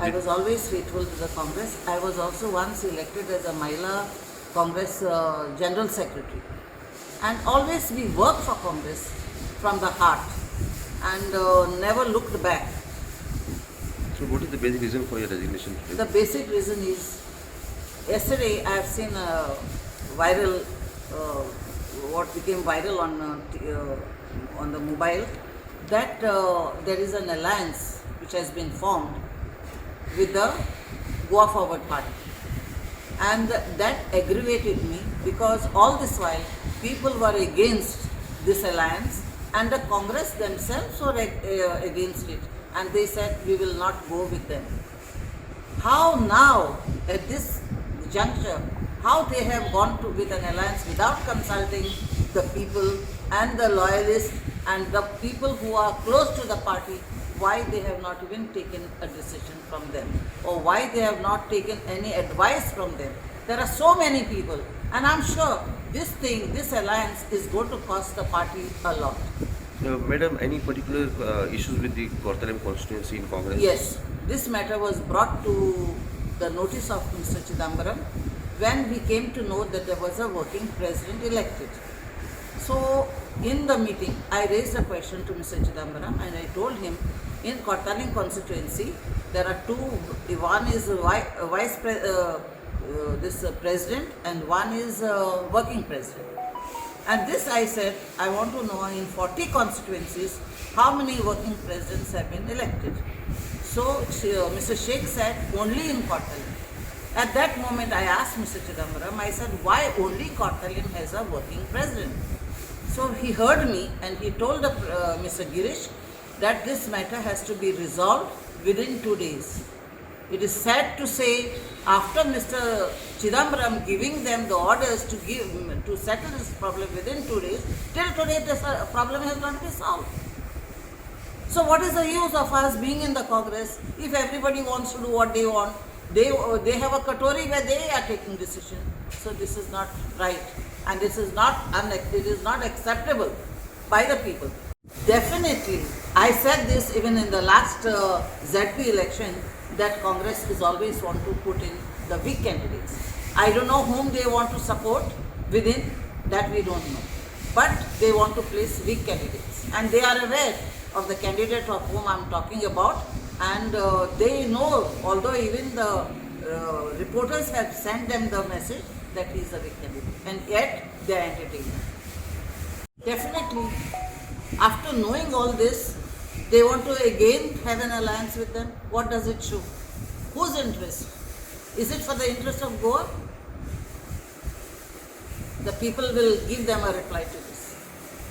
I was always faithful to the Congress. I was also once elected as a Mahila Congress General Secretary. And always we worked for Congress from the heart and never looked back. So what is the basic reason for your resignation The today? basic reason is, yesterday I have seen a viral, what became viral on the mobile, that there is an alliance which has been formed with the Goa Forward Party. And that aggravated me because all this while people were against this alliance and the Congress themselves were against it, and they said we will not go with them. How now at this juncture, how they have gone to with an alliance without consulting the people and the loyalists and the people who are close to the party, why they have not even taken a decision from them, or why they have not taken any advice from them. There are so many people, and I'm sure this alliance is going to cost the party a lot. Madam, any particular issues with the Kortalam constituency in Congress? Yes, this matter was brought to the notice of Mr. Chidambaram when we came to know that there was a working president elected. So, in the meeting, I raised a question to Mr. Chidambaram and I told him, in Kortaling constituency, there are two, one is president and one is working president. And this I said, I want to know in 40 constituencies, how many working presidents have been elected. So Mr. Sheikh said, only in Kortalim. At that moment I asked Mr. Chidambaram, I said, why only Kortalim has a working president? So he heard me and he told Mr. Girish that this matter has to be resolved within 2 days. It is sad to say, after Mr. Chidambaram giving them the orders to settle this problem within 2 days, till today this problem has not been solved. So what is the use of us being in the Congress if everybody wants to do what they want? They have a katori where they are taking decision. So this is not right, and this is not acceptable by the people. Definitely, I said this even in the last ZP election, that Congress is always want to put in the weak candidates. I don't know whom they want to support within, that we don't know. But they want to place weak candidates. And they are aware of the candidate of whom I am talking about, and they know, although even the reporters have sent them the message that he is a weak candidate, and yet they are entertaining. Definitely, after knowing all this, they want to again have an alliance with them. What does it show? Whose interest? Is it for the interest of Goa? The people will give them a reply to this.